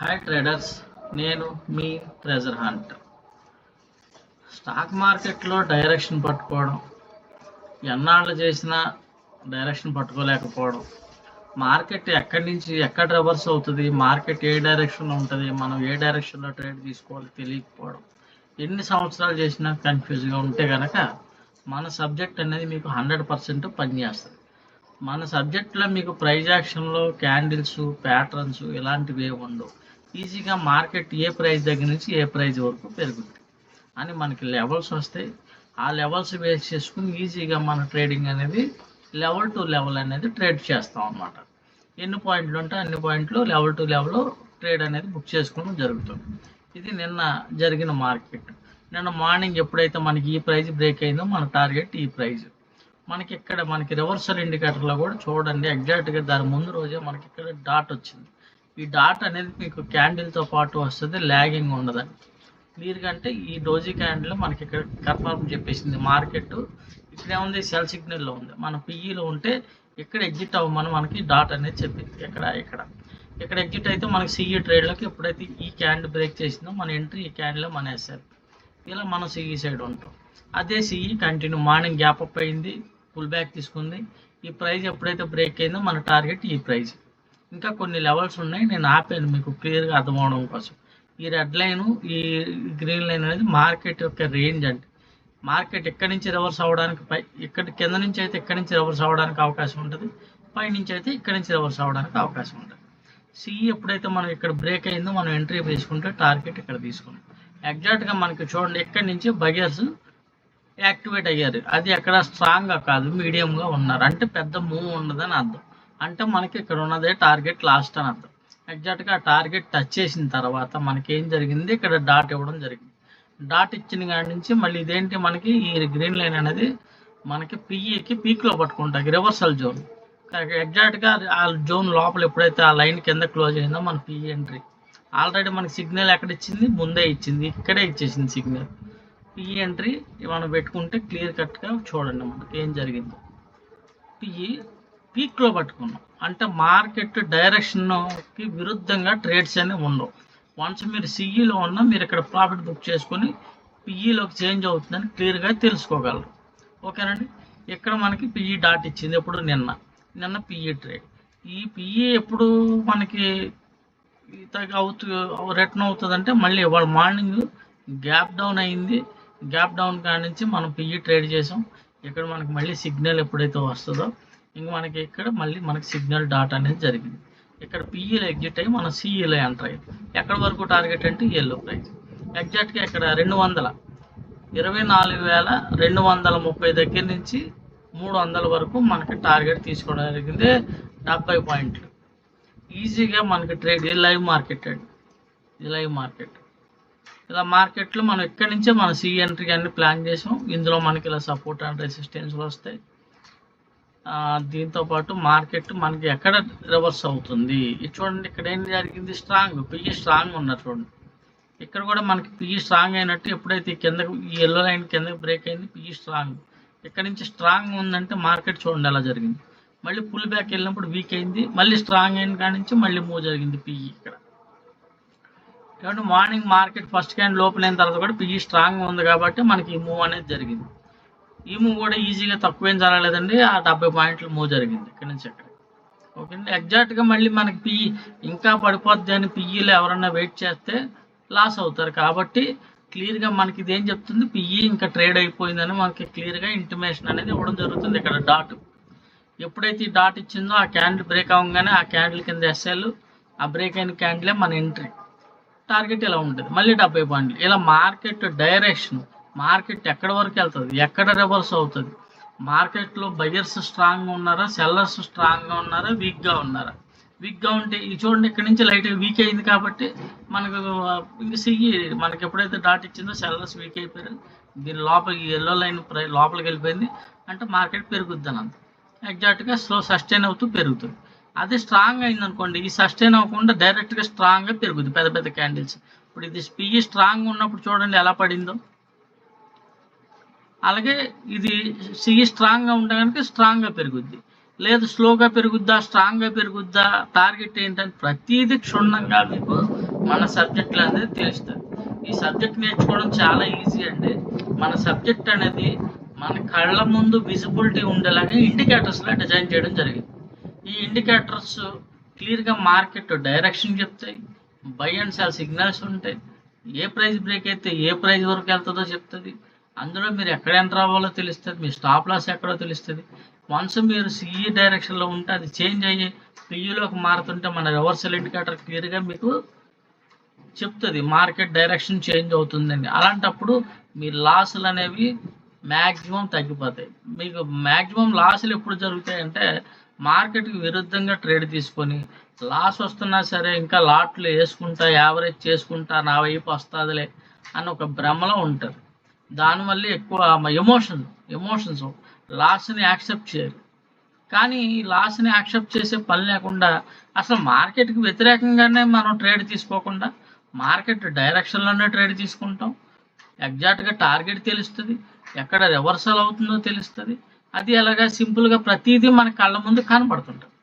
Hi traders, నేను మీ treasure hunt. Stock మార్కెట్లో డైరెక్షన్ పట్టుకోవడం, ఎన్నాళ్ళు చేసినా డైరెక్షన్ పట్టుకోలేకపోవడం, మార్కెట్ ఎక్కడి నుంచి ఎక్కడ రివర్స్ అవుతుంది, మార్కెట్ ఏ డైరెక్షన్లో ఉంటుంది, మనం ఏ డైరెక్షన్లో ట్రేడ్ తీసుకోవాలి తెలియకపోవడం, ఎన్ని సంవత్సరాలు చేసినా కన్ఫ్యూజ్గా ఉంటే కనుక మన సబ్జెక్ట్ అనేది మీకు 100% పనిచేస్తుంది. మన సబ్జెక్ట్లో మీకు ప్రైజ్ యాక్షన్లో క్యాండిల్స్, ప్యాటర్న్స్ ఇలాంటివి ఏమి ఉండవు. ఈజీగా మార్కెట్ ఏ ప్రైస్ దగ్గర నుంచి ఏ ప్రైస్ వరకు పెరుగుతుంది అని మనకి లెవెల్స్ వస్తాయి. ఆ లెవెల్స్ బేస్ చేసుకుని ఈజీగా మన ట్రేడింగ్ అనేది లెవెల్ టు లెవెల్ అనేది ట్రేడ్ చేస్తాం అన్నమాట. ఎన్ని పాయింట్లు ఉంటే అన్ని పాయింట్లు లెవెల్ టు లెవెల్ ట్రేడ్ అనేది బుక్ చేసుకోవడం జరుగుతుంది. ఇది నిన్న జరిగిన మార్కెట్. నిన్న మార్నింగ్ ఎప్పుడైతే మనకి ఈ ప్రైస్ బ్రేక్ అయిందో మన టార్గెట్ ఈ ప్రైస్. మనకి ఇక్కడ మనకి రివర్సల్ ఇండికేటర్లో కూడా చూడండి, ఎగ్జాక్ట్గా దాని ముందు రోజే మనకి ఇక్కడ డాట్ వచ్చింది. ఈ డాట్ అనేది మీకు క్యాండిల్తో పాటు వస్తుంది, ల్యాగింగ్ ఉండదని క్లియర్గా. అంటే ఈ డోజీ క్యాండిల్ మనకి ఇక్కడ కన్ఫర్మ్ చెప్పేసింది. మార్కెట్ ఇక్కడే ఉంది, సెల్ సిగ్నల్లో ఉంది. మన పిఈలో ఉంటే ఇక్కడ ఎగ్జిట్ అవ్వమని మనకి డాట్ అనేది చెప్పింది. ఇక్కడ ఎగ్జిట్ అయితే మనకి సిఈ ట్రేడ్లోకి ఎప్పుడైతే ఈ క్యాండిల్ బ్రేక్ చేసిందో మన ఎంట్రీ ఈ క్యాండిల్లో మన ఎస్ఎల్. ఇలా మనం సిఈ సైడ్ ఉంటాం. అదే CE continue morning gap up అయింది, పుల్ బ్యాక్ తీసుకుంది. ఈ ప్రైస్ ఎప్పుడైతే బ్రేక్ అయిందో మన టార్గెట్ ఈ ప్రైస్. ఇంకా కొన్ని లెవెల్స్ ఉన్నాయి, నేను ఆపాను మీకు క్లియర్గా అర్థం అవడం కోసం. ఈ రెడ్ లైను, ఈ గ్రీన్ లైన్ అనేది మార్కెట్ యొక్క రేంజ్. అంటే మార్కెట్ ఎక్కడి నుంచి రివర్స్ అవ్వడానికి ఇక్కడ కింద నుంచి అయితే ఎక్కడి నుంచి రివర్స్ అవ్వడానికి అవకాశం ఉంటుంది, పై నుంచి అయితే ఇక్కడి నుంచి రివర్స్ అవ్వడానికి అవకాశం ఉంటుంది. సిఈ ఎప్పుడైతే మనం ఇక్కడ బ్రేక్ అయిందో మనం ఎంట్రీ వేసుకుంటే టార్గెట్ ఇక్కడ తీసుకున్నాం. ఎగ్జాక్ట్గా మనకి చూడండి, ఎక్కడి నుంచి బయర్స్ యాక్టివేట్ అయ్యారు. అది ఎక్కడ స్ట్రాంగ్గా కాదు, మీడియంగా ఉన్నారు. అంటే పెద్ద మూవ్ ఉండదని అర్థం. అంటే మనకి ఇక్కడ ఉన్నదే టార్గెట్ లాస్ట్ అని అర్థం. ఎగ్జాక్ట్గా ఆ టార్గెట్ టచ్ చేసిన తర్వాత మనకి ఏం జరిగింది, ఇక్కడ డాట్ ఇవ్వడం జరిగింది. డాట్ ఇచ్చిన కాడి నుంచి మళ్ళీ ఇదేంటి, మనకి ఈ గ్రీన్ లైన్ అనేది మనకి పిఈకి పీక్లో పట్టుకుంటాయి, రివర్సల్ జోన్. ఎగ్జాక్ట్గా ఆ జోన్ లోపల ఎప్పుడైతే ఆ లైన్ కింద క్లోజ్ అయిందో మన పిఈ ఎంట్రీ. ఆల్రెడీ మనకి సిగ్నల్ ఎక్కడ ఇచ్చింది, ముందే ఇచ్చింది, ఇక్కడే ఇచ్చేసింది సిగ్నల్. పిఈ ఎంట్రీ మనం పెట్టుకుంటే క్లియర్ కట్గా చూడండి మనకి ఏం జరిగిందో. పిఈ పీక్లో పట్టుకున్నాం. అంటే మార్కెట్ డైరెక్షన్కి విరుద్ధంగా ట్రేడ్స్ అనేవి ఉండవు. వన్స్ మీరు సిఈలో ఉన్నా మీరు ఇక్కడ ప్రాఫిట్ బుక్ చేసుకొని పిఈలోకి చేంజ్ అవుతుందని క్లియర్గా తెలుసుకోగలరు. ఓకేనండి. ఇక్కడ మనకి పిఈ డాట్ ఇచ్చింది ఎప్పుడు, నిన్న పిఈ ట్రేడ్. ఈ పిఈ ఎప్పుడు మనకి రిటర్న్ అవుతుంది అంటే మళ్ళీ ఇవాళ మార్నింగ్ గ్యాప్ డౌన్ అయింది. గ్యాప్ డౌన్ కాడి నుంచి మనం పిఈ ట్రేడ్ చేసాం. ఇక్కడ మనకి మళ్ళీ సిగ్నల్ ఎప్పుడైతే వస్తుందో ఇంక మనకి ఇక్కడ మళ్ళీ మనకి సిగ్నల్ డాట్ అనేది జరిగింది. ఇక్కడ పిఈలో ఎగ్జిట్ అయ్యి మనం సిఈలో ఎంటర్ అయ్యాం. ఎక్కడి వరకు టార్గెట్ అంటే ఎల్లో ప్రైస్. ఎగ్జాక్ట్గా ఇక్కడ 24,230 దగ్గర నుంచి 300 వరకు మనకి టార్గెట్ తీసుకోవడం జరిగింది. 70 పాయింట్లు ఈజీగా మనకి ట్రేడ్. ఇది లైవ్ మార్కెట్ అండి, ఇది లైవ్ మార్కెట్. ఇలా మార్కెట్లో మనం ఇక్కడి నుంచే మన సి ఎంట్రీ అన్ని ప్లాన్ చేసాం. ఇందులో మనకి ఇలా సపోర్ట్ అండ్ రెసిస్టెన్స్లు వస్తాయి. దీంతోపాటు మార్కెట్ మనకి ఎక్కడ రివర్స్ అవుతుంది ఇది చూడండి. ఇక్కడ ఏం జరిగింది, స్ట్రాంగ్ పిఈ స్ట్రాంగ్ ఉన్నట్టు చూడండి. ఇక్కడ కూడా మనకి పిఈ స్ట్రాంగ్ అయినట్టు ఎప్పుడైతే కిందకు ఈ ఎల్లో లైన్ కిందకి బ్రేక్ అయింది, పిఈ స్ట్రాంగ్. ఇక్కడ నుంచి స్ట్రాంగ్ ఉందంటే మార్కెట్ చూడండి ఎలా జరిగింది. మళ్ళీ పుల్ బ్యాక్ వెళ్ళినప్పుడు వీక్ అయింది, మళ్ళీ స్ట్రాంగ్ అయిన కాడి నుంచి మళ్ళీ మూవ్ జరిగింది పిఈ ఇక్కడ. కాబట్టి morning market first candle open అయిన తర్వాత కూడా పిఈ స్ట్రాంగ్ ఉంది కాబట్టి మనకి ఈ మూవ్ అనేది జరిగింది. ఈ మూవ్ కూడా ఈజీగా తక్కువేం జరగలేదండి, ఆ 70 పాయింట్లు మూవ్ జరిగింది ఇక్కడ నుంచి అక్కడ. ఓకే అండి. ఎగ్జాక్ట్గా మళ్ళీ మనకి పిఈ ఇంకా పడిపోద్ది అని పిఈలో ఎవరన్నా వెయిట్ చేస్తే లాస్ అవుతారు. కాబట్టి క్లియర్గా మనకి ఇదేం చెప్తుంది, పిఈ ఇంకా ట్రేడ్ అయిపోయిందని మనకి క్లియర్గా ఇంటిమేషన్ అనేది ఇవ్వడం జరుగుతుంది. ఇక్కడ డాట్ ఎప్పుడైతే ఈ డాట్ ఇచ్చిందో ఆ క్యాండిల్ బ్రేక్ అవ్వగానే ఆ క్యాండిల్ కింద ఎస్ఎల్, ఆ బ్రేక్ అయిన క్యాండిలే మన ఎంట్రీ. టార్గెట్ ఇలా ఉంటుంది, మళ్ళీ 70 పాయింట్లు. ఇలా మార్కెట్ డైరెక్షన్, మార్కెట్ ఎక్కడి వరకు వెళ్తుంది, ఎక్కడ రివర్స్ అవుతుంది, మార్కెట్లో బయర్స్ స్ట్రాంగ్గా ఉన్నారా, సెల్లర్స్ స్ట్రాంగ్గా ఉన్నారా, వీక్గా ఉన్నారా. వీక్గా ఉంటే ఇది చూడండి, ఇక్కడ నుంచి లైట్గా వీక్ అయింది కాబట్టి మనకు ఇంక సిగి మనకి ఎప్పుడైతే డాట్ ఇచ్చిందో సెల్లర్స్ వీక్ అయిపోయారు. దీని లోపల ఈ ఎల్లో లైన్ లోపలికి వెళ్ళిపోయింది అంటే మార్కెట్ పెరుగుద్ది అని అంత. ఎగ్జాక్ట్గా సస్టైన్ అవుతూ పెరుగుతుంది. అదే స్ట్రాంగ్ అయింది అనుకోండి, ఈ సస్టైన్ అవ్వకుండా డైరెక్ట్గా స్ట్రాంగ్గా పెరుగుద్ది పెద్ద పెద్ద క్యాండిల్స్. ఇప్పుడు ఇది పిఈ స్ట్రాంగ్ ఉన్నప్పుడు చూడండి ఎలా పడిందో. అలాగే ఇది సిఈ స్ట్రాంగ్గా ఉంటే కనుక స్ట్రాంగ్గా పెరుగుద్ది. లేదు స్లోగా పెరుగుద్దా, స్ట్రాంగ్గా పెరుగుద్దా, టార్గెట్ ఏంటని ప్రతిదీ క్షుణ్ణంగా మీకు మన సబ్జెక్టులు అనేది తెలుస్తుంది. ఈ సబ్జెక్ట్ నేర్చుకోవడం చాలా ఈజీ అండి. మన సబ్జెక్ట్ అనేది మన కళ్ళ ముందు విజిబిలిటీ ఉండేలాగా ఇండికేటర్స్లా డిజైన్ చేయడం జరిగింది. ఈ ఇండికేటర్స్ క్లియర్గా మార్కెట్ డైరెక్షన్ చెప్తాయి, బై అండ్ సెల్ సిగ్నల్స్ ఉంటాయి, ఏ ప్రైస్ బ్రేక్ అయితే ఏ ప్రైస్ వరకు వెళ్తుందో చెప్తుంది, అందులో మీరు ఎక్కడ ఎంటర్ అవ్వాలో తెలుస్తుంది, మీ స్టాప్ లాస్ ఎక్కడో తెలుస్తుంది. వన్స్ మీరు సిఈ డైరెక్షన్లో ఉంటే అది చేంజ్ అయ్యి పిఈలోకి మారుతుంటే మన రివర్సల్ ఇండికేటర్ క్లియర్గా మీకు చెప్తుంది మార్కెట్ డైరెక్షన్ చేంజ్ అవుతుందండి. అలాంటప్పుడు మీ లాసులు అనేవి మ్యాక్సిమం తగ్గిపోతాయి. మీకు మ్యాక్సిమం లాసులు ఎప్పుడు జరుగుతాయంటే మార్కెట్కి విరుద్ధంగా ట్రేడ్ తీసుకొని లాస్ వస్తున్నా సరే ఇంకా లాట్లు వేసుకుంటా యావరేజ్ చేసుకుంటా నా వైపు వస్తుందిలే అని ఒక భ్రమలో ఉంటుంది. దానివల్ల ఎక్కువ ఎమోషన్స్ లాస్ని యాక్సెప్ట్ చేయరు. కానీ ఈ లాస్ని యాక్సెప్ట్ చేసే పని లేకుండా అసలు మార్కెట్కి వ్యతిరేకంగానే మనం ట్రేడ్ తీసుకోకుండా మార్కెట్ డైరెక్షన్లోనే ట్రేడ్ తీసుకుంటాం. ఎగ్జాక్ట్గా టార్గెట్ తెలుస్తుంది, ఎక్కడ రివర్సల్ అవుతుందో తెలుస్తుంది. అది అలాగా సింపుల్గా ప్రతిదీ మన కళ్ళ ముందు కనబడుతుంటుంది.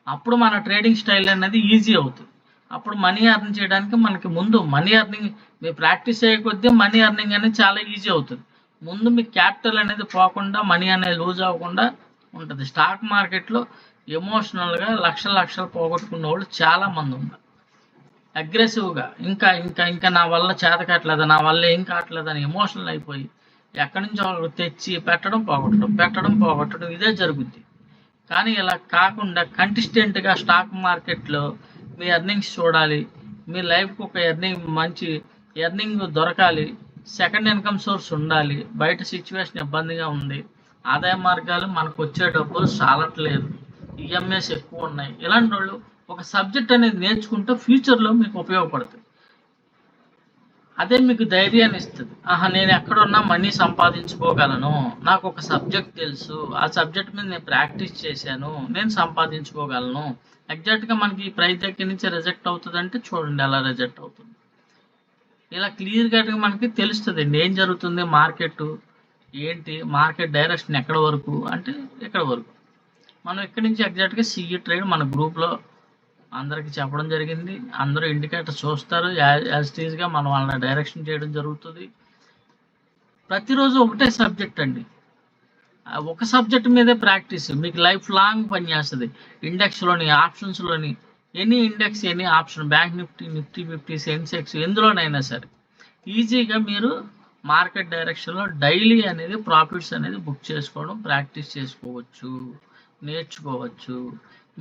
అప్పుడు మన ట్రేడింగ్ స్టైల్ అనేది ఈజీ అవుతుంది. అప్పుడు మనీ ఎర్న్ చేయడానికి మనకి ముందు మనీ ఎర్నింగ్ మీరు ప్రాక్టీస్ అయ్యే కొద్దీ మనీ ఎర్నింగ్ అనేది చాలా ఈజీ అవుతుంది. ముందు మీ క్యాపిటల్ అనేది పోకుండా మనీ అనేది లూజ్ అవ్వకుండా ఉంటుంది. స్టాక్ మార్కెట్లో ఎమోషనల్గా లక్షలు పోగొట్టుకున్న వాళ్ళు చాలామంది ఉన్నారు. అగ్రెసివ్గా ఇంకా ఇంకా ఇంకా నా వల్ల చేత కావట్లేదు, నా వల్ల ఏం కావట్లేదు అని ఎమోషనల్ అయిపోయి ఎక్కడి నుంచో తెచ్చి పెట్టడం పోగొట్టడం ఇదే జరుగుద్ది. కానీ ఇలా కాకుండా కన్సిస్టెంట్గా స్టాక్ మార్కెట్లో మీ ఎర్నింగ్స్ చూడాలి, మీ లైఫ్కి ఒక మంచి ఎర్నింగ్ దొరకాలి, సెకండ్ ఇన్కమ్ సోర్స్ ఉండాలి, బయట సిచ్యువేషన్ ఇబ్బందిగా ఉంది, ఆదాయ మార్గాలు మనకు వచ్చే డబ్బులు చాలట్లేదు, ఈఎంఐస్ ఎక్కువ ఉన్నాయి. ఇలాంటి వాళ్ళు ఒక సబ్జెక్ట్ అనేది నేర్చుకుంటే ఫ్యూచర్లో మీకు ఉపయోగపడుతుంది. అదే మీకు ధైర్యాన్ని ఇస్తుంది. నేను ఎక్కడున్నా మనీ సంపాదించుకోగలను, నాకు ఒక సబ్జెక్ట్ తెలుసు, ఆ సబ్జెక్ట్ మీద నేను ప్రాక్టీస్ చేశాను, నేను సంపాదించుకోగలను. ఎగ్జాక్ట్గా మనకి ఈ ప్రైస్ దగ్గర నుంచి రిజెక్ట్ అవుతుంది అంటే చూడండి ఎలా రిజెక్ట్ అవుతుంది. ఇలా క్లియర్గా మనకి తెలుస్తుంది అండి ఏం జరుగుతుంది, మార్కెట్ డైరెక్షన్ ఎక్కడ వరకు అంటే ఎక్కడ వరకు. మనం ఇక్కడి నుంచి ఎగ్జాక్ట్గా సిఈ ట్రేడ్ మన గ్రూప్లో అందరికి చెప్పడం జరిగింది. అందరూ ఇండికేటర్ చూస్తారు, యాజ్ టీజ్గా మనం వాళ్ళని డైరెక్షన్ చేయడం జరుగుతుంది. ప్రతిరోజు ఒకటే సబ్జెక్ట్ అండి, ఒక సబ్జెక్ట్ మీదే ప్రాక్టీస్ మీకు లైఫ్ లాంగ్ పనిచేస్తుంది. ఇండెక్స్లోని ఆప్షన్స్లోని any index any option, bank Nifty 50 Sensex ఎందులోనైనా సరే ఈజీగా మీరు మార్కెట్ డైరెక్షన్లో డైలీ అనేది ప్రాఫిట్స్ అనేది బుక్ చేసుకోవడం ప్రాక్టీస్ చేసుకోవచ్చు, నేర్చుకోవచ్చు.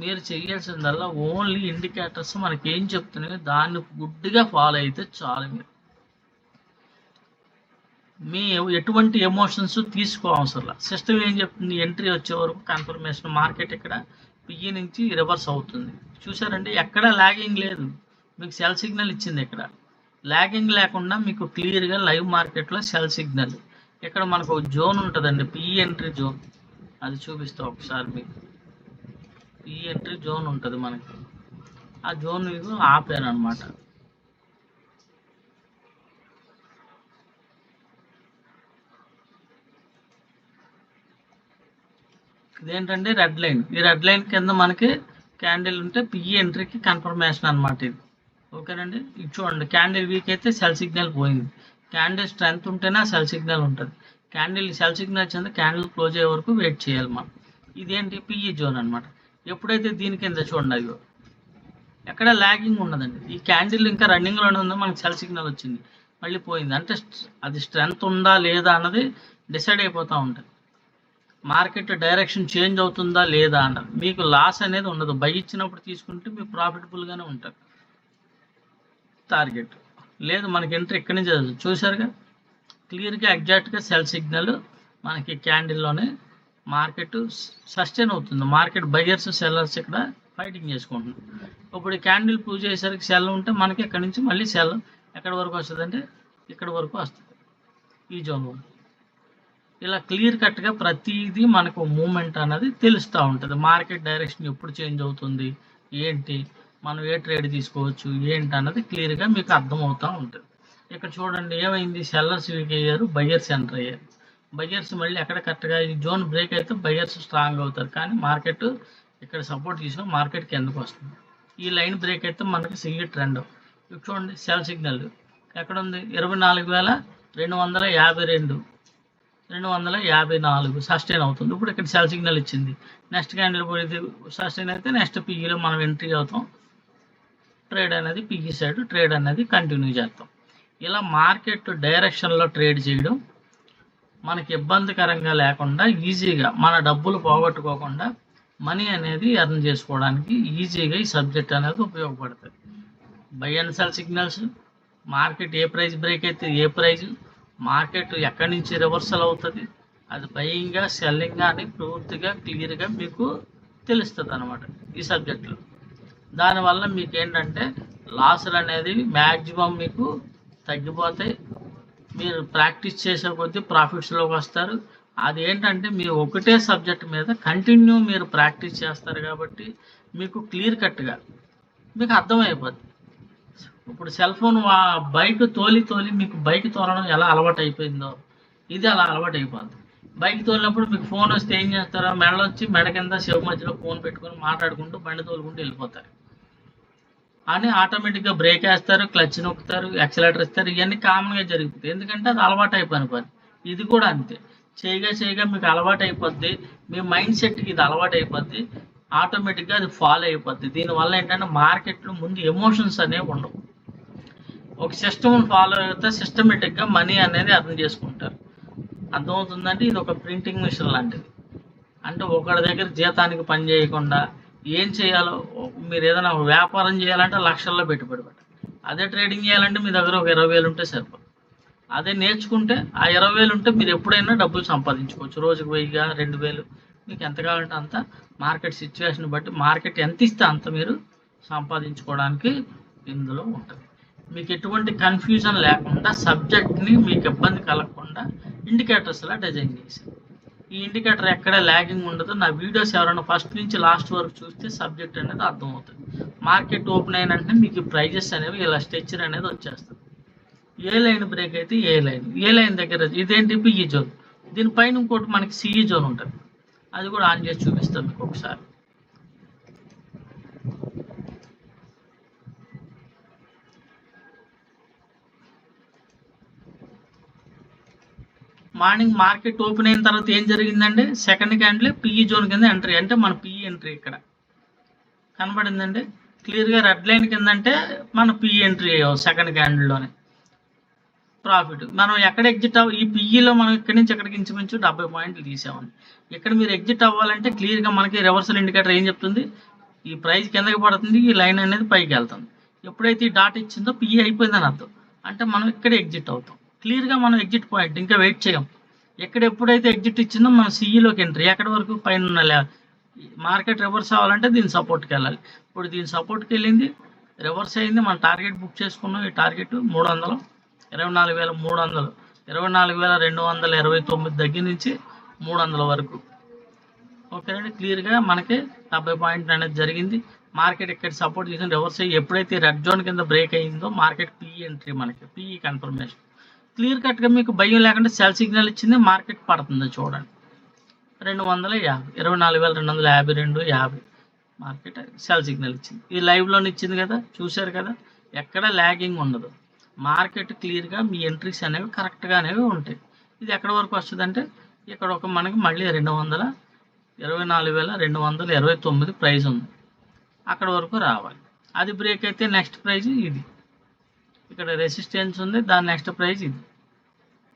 మీరు చేయాల్సిందల్లా ఓన్లీ ఇండికేటర్స్ మనకి ఏం చెప్తున్నాయో దాన్ని గుడ్డిగా ఫాలో అయితే చాలు. మీ ఎటువంటి ఎమోషన్స్ తీసుకో అవసరం. సిస్టమ్ ఏం చెప్తుంది, ఎంట్రీ వచ్చే వరకు కన్ఫర్మేషన్, మార్కెట్ ఇక్కడ పిఈ నుంచి రివర్స్ అవుతుంది. చూసారండి ఎక్కడ లాగింగ్ లేదు, మీకు సెల్ సిగ్నల్ ఇచ్చింది. ఇక్కడ లాగింగ్ లేకుండా మీకు క్లియర్గా లైవ్ మార్కెట్లో సెల్ సిగ్నల్. ఇక్కడ మనకు ఒక జోన్ ఉంటుందండి, పిఈ ఎంట్రీ జోన్, అది చూపిస్తా ఒకసారి. మీకు పిఈ ఎంట్రీ జోన్ ఉంటుంది మనకి, ఆ జోన్ మీకు ఆపాను అనమాట. ఇదేంటంటే రెడ్ లైన్, ఈ రెడ్ లైన్ కింద మనకి క్యాండిల్ ఉంటే పిఈ ఎంట్రీకి కన్ఫర్మేషన్ అనమాట ఇది. ఓకేనండి, ఇది చూడండి క్యాండిల్ వీక్ అయితే సెల్ సిగ్నల్ పోయింది, క్యాండిల్ స్ట్రెంత్ ఉంటేనే సెల్ సిగ్నల్ ఉంటుంది. క్యాండిల్ సెల్ సిగ్నల్ వచ్చింది, క్యాండిల్ క్లోజ్ అయ్యే వరకు వెయిట్ చేయాలి మనం. ఇదేంటి పిఈ జోన్ అనమాట. ఎప్పుడైతే దీని కింద చూడండి అయ్యో ఎక్కడ లాగింగ్ ఉన్నదండి, ఈ క్యాండిల్ ఇంకా రన్నింగ్లోనే ఉందో మనకి సెల్ సిగ్నల్ వచ్చింది, మళ్ళీ పోయింది అంటే అది స్ట్రెంత్ ఉందా లేదా అన్నది డిసైడ్ అయిపోతూ ఉంటుంది. మార్కెట్ డైరెక్షన్ చేంజ్ అవుతుందా లేదా అన్నది. మీకు లాస్ అనేది ఉండదు, బై ఇచ్చినప్పుడు తీసుకుంటే మీరు ప్రాఫిటబుల్గానే ఉంటారు. టార్గెట్ లేదు మనకి ఎంట్రీ ఎక్కడి నుంచి చూసారుగా క్లియర్గా ఎగ్జాక్ట్గా సెల్ సిగ్నల్ మనకి క్యాండిల్లోనే మార్కెట్ సస్టైన్ అవుతుంది. మార్కెట్ బయర్స్ సెల్లర్స్ ఇక్కడ ఫైటింగ్ చేసుకుంటున్నారు. ఇప్పుడు క్యాండిల్ పూజ చేసేసరికి సెల్ ఉంటే మనకి ఎక్కడి నుంచి మళ్ళీ సెల్ ఎక్కడి వరకు వస్తుంది అంటే ఇక్కడ వరకు వస్తుంది, ఈ జోన్. ఇలా క్లియర్ కట్గా ప్రతిదీ మనకు మూమెంట్ అనేది తెలుస్తూ ఉంటుంది. మార్కెట్ డైరెక్షన్ ఎప్పుడు చేంజ్ అవుతుంది ఏంటి, మనం ఏ ట్రేడ్ తీసుకోవచ్చు ఏంటి అన్నది క్లియర్గా మీకు అర్థమవుతూ ఉంటుంది. ఇక్కడ చూడండి ఏమైంది, సెల్లర్స్ వీక్ అయ్యారు, బయర్స్ ఎంటర్ అయ్యారు. బయర్స్ మళ్ళీ ఎక్కడ కరెక్ట్గా ఈ జోన్ బ్రేక్ అయితే బయర్స్ స్ట్రాంగ్ అవుతారు, కానీ మార్కెట్ ఇక్కడ సపోర్ట్ తీసుకుని మార్కెట్ కిందకు వస్తుంది. ఈ లైన్ బ్రేక్ అయితే మనకి సిఈ ట్రెండ్, ఇప్పుడు చూడండి సెల్ సిగ్నల్ ఎక్కడ ఉంది 24,252 254 సస్టైన్ అవుతుంది. ఇప్పుడు ఇక్కడ సెల్ సిగ్నల్ ఇచ్చింది. నెక్స్ట్ క్యాండిల్ పోయి సస్టైన్ అయితే నెక్స్ట్ పీఈలో మనం ఎంట్రీ అవుతాం. ట్రేడ్ అనేది పీఈ సైడ్ ట్రేడ్ అనేది కంటిన్యూ చేస్తాం. ఇలా మార్కెట్ డైరెక్షన్లో ట్రేడ్ చేయడం మనకి ఇబ్బందికరంగా లేకుండా ఈజీగా మన డబ్బులు పోగొట్టుకోకుండా మనీ అనేది ఎర్న్ చేసుకోవడానికి ఈజీగా ఈ సబ్జెక్ట్ అనేది ఉపయోగపడుతుంది. By and cell signals, market A price break అయితే ఏ ప్రైస్, మార్కెట్ ఎక్కడి నుంచి రివర్సల్ అవుతుంది, అది బయింగా సెల్లింగా అని పూర్తిగా క్లియర్గా మీకు తెలుస్తుంది అన్నమాట ఈ సబ్జెక్టులో. దానివల్ల మీకు ఏంటంటే లాసులు అనేది మ్యాక్సిమం మీకు తగ్గిపోతాయి. మీరు ప్రాక్టీస్ చేసే కొద్దీ ప్రాఫిట్స్లోకి వస్తారు. అది ఏంటంటే మీరు ఒకటే సబ్జెక్ట్ మీద కంటిన్యూ మీరు ప్రాక్టీస్ చేస్తారు కాబట్టి మీకు క్లియర్ కట్గా మీకు అర్థమైపోద్ది. ఇప్పుడు సెల్ ఫోన్ బైక్ తోలి మీకు బైక్ తోలడం ఎలా అలవాటు అయిపోయిందో ఇది అలా అలవాటు అయిపోద్ది. బైక్ తోలినప్పుడు మీకు ఫోన్ వస్తే ఏం చేస్తారో మెడలొచ్చి మెడ కింద చెవు మధ్యలో ఫోన్ పెట్టుకొని మాట్లాడుకుంటూ బండి తోలుకుంటూ వెళ్ళిపోతారు. అని ఆటోమేటిక్గా బ్రేక్ వేస్తారు, క్లచ్ నొక్కుతారు, యాక్సిలేటర్ ఇస్తారు. ఇవన్నీ కామన్గా జరుగుతాయి. ఎందుకంటే అది అలవాటు అయిపోయిన పని. ఇది కూడా అంతే. చేయగా మీకు అలవాటు అయిపోద్ది. మీ మైండ్ సెట్కి ఇది అలవాటు అయిపోద్ది. ఆటోమేటిక్గా అది ఫాలో అయిపోద్ది. దీనివల్ల ఏంటంటే మార్కెట్లో ముందు ఎమోషన్స్ అనేవి ఉండవు. ఒక సిస్టమ్ ఫాలో అయితే సిస్టమేటిక్గా మనీ అనేది అర్థం చేసుకుంటారు. అర్థమవుతుందంటే ఇది ఒక ప్రింటింగ్ మిషన్ లాంటిది. అంటే ఒకరి దగ్గర జీతానికి పని చేయకుండా ఏం చేయాలో మీరు ఏదైనా వ్యాపారం చేయాలంటే లక్షల్లో పెట్టుబడి పెట్టాలి. అదే ట్రేడింగ్ చేయాలంటే మీ దగ్గర ఒక 20,000 ఉంటే సరిపోదు. అదే నేర్చుకుంటే ఆ 20,000 ఉంటే మీరు ఎప్పుడైనా డబ్బులు సంపాదించుకోవచ్చు. రోజుకు 1000 2,000 మీకు ఎంత కావాలంటే అంత మార్కెట్ సిచ్యువేషన్ బట్టి మార్కెట్ ఎంత ఇస్తే అంత మీరు సంపాదించుకోవడానికి ఇందులో ఉంటుంది. మీకు ఎటువంటి కన్ఫ్యూజన్ లేకుండా సబ్జెక్ట్ని మీకు ఇబ్బంది కలగకుండా ఇండికేటర్స్లా డిజైన్ చేశారు. ఈ ఇండికేటర్ ఎక్కడ ల్యాగింగ్ ఉండదు. నా వీడియోస్ ఎవరైనా ఫస్ట్ నుంచి లాస్ట్ వరకు చూస్తే సబ్జెక్ట్ అనేది అర్థమవుతుంది. మార్కెట్ ఓపెన్ అయిన వెంటనే మీకు ప్రైజెస్ అనేవి ఇలా స్ట్రక్చర్ అనేది వచ్చేస్తుంది. ఏ లైన్ బ్రేక్ అయితే ఏ లైన్ దగ్గర ఇదేంటి పిఈ జోన్, దీనిపైన ఇంకోటి మనకి సిఈ జోన్ ఉంటుంది. అది కూడా ఆన్ చేసి చూపిస్తాను మీకు ఒకసారి. మార్నింగ్ మార్కెట్ ఓపెన్ అయిన తర్వాత ఏం జరిగిందంటే సెకండ్ క్యాండిల్ పిఈ జోన్ కింద ఎంట్రీ, అంటే మన పిఈ ఎంట్రీ ఇక్కడ కనబడిందండి క్లియర్గా. రెడ్ లైన్ కింద అంటే మన పిఈ ఎంట్రీ అయ్యాం సెకండ్ క్యాండిల్లోనే ప్రాఫిట్. మనం ఎక్కడ ఎగ్జిట్ ఈ పిఈలో మనం ఇక్కడి నుంచి ఎక్కడికి ఇంచుమించు 70 పాయింట్లు తీసామండి. ఇక్కడ మీరు ఎగ్జిట్ అవ్వాలంటే క్లియర్గా మనకి రివర్సల్ ఇండికేటర్ ఏం చెప్తుంది, ఈ ప్రైస్ కిందకి పడుతుంది, ఈ లైన్ అనేది పైకి వెళ్తుంది. ఎప్పుడైతే ఈ డాట్ ఇచ్చిందో పిఈ అయిపోయిందని అర్థం. అంటే మనం ఇక్కడ ఎగ్జిట్ అవుతాం. క్లియర్గా మనం ఎగ్జిట్ పాయింట్ ఇంకా వెయిట్ చేయం. ఎక్కడ ఎప్పుడైతే ఎగ్జిట్ ఇచ్చిందో మనం సిఈలోకి ఎంట్రీ. ఎక్కడి వరకు పైన ఉన్న మార్కెట్ రివర్స్ అవ్వాలంటే దీని సపోర్ట్కి వెళ్ళాలి. ఇప్పుడు దీని సపోర్ట్కి వెళ్ళింది, రివర్స్ అయింది, మనం టార్గెట్ బుక్ చేసుకున్నాం. ఈ టార్గెట్ 300, 24,300, 24,229 దగ్గర నుంచి 300 వరకు. ఓకేనండి, క్లియర్గా మనకి 70 పాయింట్ అనేది జరిగింది. మార్కెట్ ఇక్కడ సపోర్ట్ చేసిన రివర్స్ అయ్యి ఎప్పుడైతే రెడ్ జోన్ కింద బ్రేక్ అయ్యిందో మార్కెట్ పిఈ ఎంట్రీ, మనకి పిఈ కన్ఫర్మేషన్. క్లియర్ కట్గా మీకు భయం లేకుండా సెల్ సిగ్నల్ ఇచ్చింది, మార్కెట్ పడుతుంది చూడండి 250, 24,252.50 మార్కెట్ సెల్ సిగ్నల్ ఇచ్చింది. ఈ లైవ్లోనే ఇచ్చింది కదా, చూశారు కదా, ఎక్కడ ల్యాగింగ్ ఉండదు. మార్కెట్ క్లియర్గా మీ ఎంట్రీస్ అనేవి కరెక్ట్గా అనేవి ఉంటాయి. ఇది ఎక్కడి వరకు వస్తుంది అంటే ఇక్కడ ఒక మనకి మళ్ళీ 224,229 ప్రైస్ ఉంది, అక్కడ వరకు రావాలి. అది బ్రేక్ అయితే నెక్స్ట్ ప్రైజ్ ఇది, ఇక్కడ రెసిస్టెన్స్ ఉంది, దాని నెక్స్ట్ ప్రైజ్ ఇది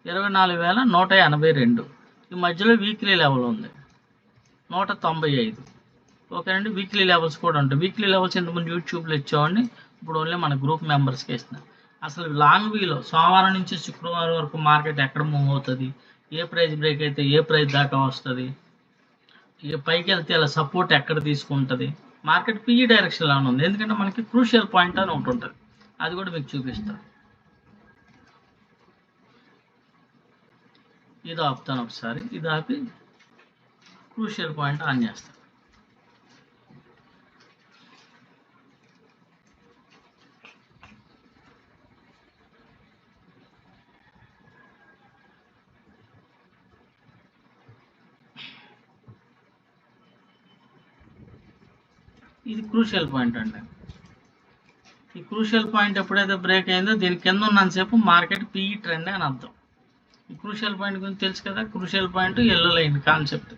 24,182. ఈ మధ్యలో వీక్లీ లెవెల్ ఉంది 195. ఓకేనండి, వీక్లీ లెవెల్స్ కూడా ఉంటాయి. వీక్లీ లెవెల్స్ ఇంతకుముందు యూట్యూబ్లో ఇచ్చేవాడిని, ఇప్పుడు ఓన్లీ మన గ్రూప్ మెంబర్స్కి ఇస్తున్నాను. అసలు లాంగ్ వీలో సోమవారం నుంచి శుక్రవారం వరకు మార్కెట్ ఎక్కడ మూవ్ అవుతుంది, ఏ ప్రైస్ బ్రేక్ అయితే ఏ ప్రైస్ దాకా వస్తుంది, ఏ పైకి వెళ్తే అలా సపోర్ట్ ఎక్కడ తీసుకుంటుంది, మార్కెట్ పిఈ డైరెక్షన్లో ఉంది. ఎందుకంటే మనకి క్రూషియల్ పాయింట్ అని ఒకటి ఉంటుంది, అది కూడా మీకు చూపిస్తాను. ఇది ఆపుతాను ఒకసారి, ఇది ఆపి క్రూషియల్ పాయింట్ ఆన్ చేస్తాను. ఇది క్రూషియల్ పాయింట్ అండి. ఈ క్రూషియల్ పాయింట్ ఎప్పుడైతే బ్రేక్ అయిందో దీని కింద ఉన్నంతసేపు మార్కెట్ పీఈ ట్రెండ్ అని అర్థం. ఈ క్రూషియల్ పాయింట్ గురించి తెలుసు కదా, crucial point yellow line concept.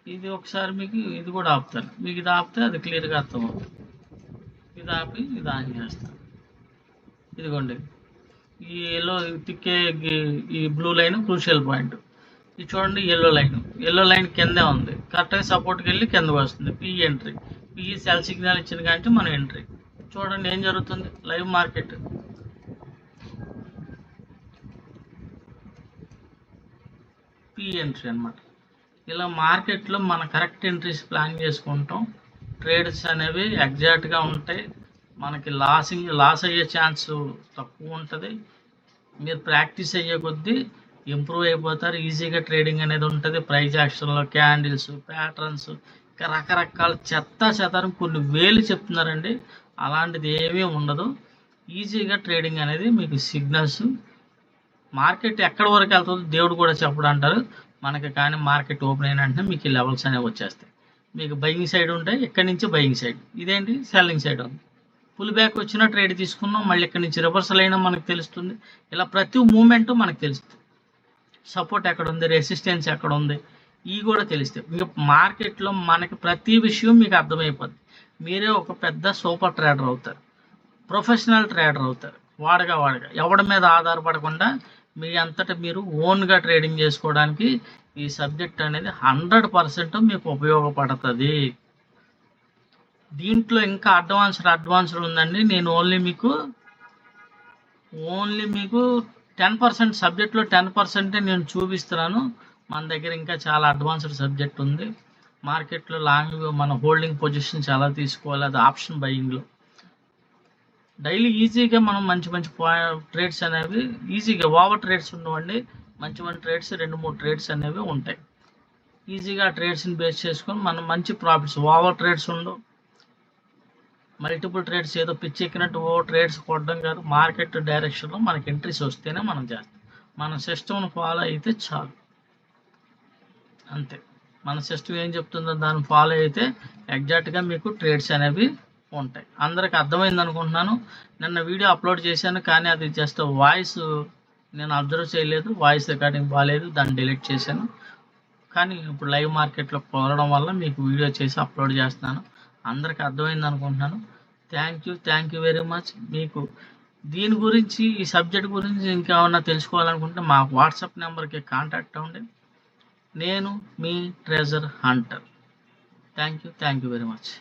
ఇది ఒకసారి మీకు ఇది కూడా ఆపుతాను, మీకు ఇది ఆపితే అది క్లియర్గా అర్థమవుతుంది. ఇది ఆపి ఇది ఆన్ చేస్తాను. ఇదిగోండి ఈ ఎల్లో తిక్కే ఈ బ్లూ లైన్ క్రూషియల్ పాయింట్. ఇది చూడండి ఎల్లో లైన్ కిందే ఉంది, కరెక్ట్గా సపోర్ట్కి వెళ్ళి కిందకు వస్తుంది. PE entry, PE cell signal ఇచ్చిన కానీ మనం ఎంట్రీ. చూడండి ఏం జరుగుతుంది, లైవ్ మార్కెట్ పిఈ ఎంట్రీ అనమాట. ఇలా మార్కెట్లో మన కరెక్ట్ ఎంట్రీస్ ప్లాన్ చేసుకుంటాం. ట్రేడ్స్ అనేవి ఎగ్జాక్ట్గా ఉంటాయి, మనకి లాస్ అయ్యే ఛాన్స్ తక్కువ ఉంటుంది. మీరు ప్రాక్టీస్ అయ్యే కొద్దీ ఇంప్రూవ్ అయిపోతారు, ఈజీగా ట్రేడింగ్ అనేది ఉంటుంది. ప్రైస్ యాక్షన్లో క్యాండిల్స్, ప్యాటర్న్స్, ఇంకా రకరకాల చెత్తాచెదారం కొన్ని వేలు చెప్తున్నారండి, అలాంటిది ఏమీ ఉండదు. ఈజీగా ట్రేడింగ్ అనేది మీకు సిగ్నల్స్, మార్కెట్ ఎక్కడి వరకు వెళ్తుందో దేవుడు కూడా చెప్పడం అంటారు మనకి. కానీ మార్కెట్ ఓపెన్ అయిన వెంటనే మీకు ఈ లెవెల్స్ అనేవి వచ్చేస్తాయి. మీకు బయింగ్ సైడ్ ఉంటాయి, ఇక్కడి నుంచి బయింగ్ సైడ్, ఇదేంటి సెల్లింగ్ సైడ్ ఉంది. పుల్ బ్యాక్ వచ్చిన ట్రేడ్ తీసుకున్నాం, మళ్ళీ ఇక్కడి నుంచి రివర్సల్ అయినా మనకు తెలుస్తుంది. ఇలా ప్రతి మూమెంట్ మనకు తెలుస్తుంది. సపోర్ట్ ఎక్కడ ఉంది, రెసిస్టెన్స్ ఎక్కడ ఉంది, ఇవి కూడా తెలుస్తాయి. ఇంకా మార్కెట్లో మనకి ప్రతి విషయం మీకు అర్థమైపోద్ది. మీరే ఒక పెద్ద సూపర్ ట్రేడర్ అవుతారు, ప్రొఫెషనల్ ట్రేడర్ అవుతారు. వాడగా ఎవడి మీద ఆధారపడకుండా మీ అంతటా మీరు ఓన్గా ట్రేడింగ్ చేసుకోవడానికి ఈ సబ్జెక్ట్ అనేది 100% మీకు ఉపయోగపడుతుంది. దీంట్లో ఇంకా అడ్వాన్స్డ్ ఉందండి. నేను ఓన్లీ మీకు 10% సబ్జెక్ట్లో 10% నేను చూపిస్తున్నాను. మన దగ్గర ఇంకా చాలా అడ్వాన్స్డ్ సబ్జెక్ట్ ఉంది. మార్కెట్లో లాంగ్ మన హోల్డింగ్ పొజిషన్ చాలా తీసుకోవాలి, అది ఆప్షన్ బయింగ్లో. డైలీ ఈజీగా మనం మంచి ట్రేడ్స్ అనేవి ఈజీగా, ఓవర్ ట్రేడ్స్ ఉండవండి, మంచి ట్రేడ్స్ 2-3 ట్రేడ్స్ అనేవి ఉంటాయి. ఈజీగా ట్రేడ్స్ని బేస్ చేసుకొని మనం మంచి ప్రాఫిట్స్, ఓవర్ ట్రేడ్స్ ఉండవు, మల్టిపుల్ ట్రేడ్స్ ఏదో పిచ్చెక్కినట్టు ట్రేడ్స్ కొట్టడం కాదు. మార్కెట్ డైరెక్షన్లో మనకి ఎంట్రీస్ వస్తేనే మనం చేస్తాం. మన సిస్టమ్ను ఫాలో అయితే చాలు, అంతే. మన సిస్టమ్ ఏం చెప్తుందో దాన్ని ఫాలో అయితే ఎగ్జాక్ట్గా మీకు ట్రేడ్స్ అనేవి ఉంటాయి. అందరికి అర్థమైంది అనుకుంటున్నాను. నిన్న వీడియో అప్లోడ్ చేశాను, కానీ అది జస్ట్ వాయిస్ నేను అబ్జర్వ్ చేయలేదు, వాయిస్ రికార్డింగ్ బాగాలేదు, దాన్ని డిలీట్ చేశాను. కానీ ఇప్పుడు లైవ్ మార్కెట్లో కుదరడం వల్ల మీకు వీడియో చేసి అప్లోడ్ చేస్తున్నాను. అందరికి అర్థమైంది అనుకుంటున్నాను. Thank you very much. మీకు దీని గురించి, ఈ సబ్జెక్ట్ గురించి ఇంకేమన్నా తెలుసుకోవాలనుకుంటే మా వాట్సాప్ నెంబర్కి కాంటాక్ట్ అవ్వండి. నేను మీ treasure hunter. Thank you very much.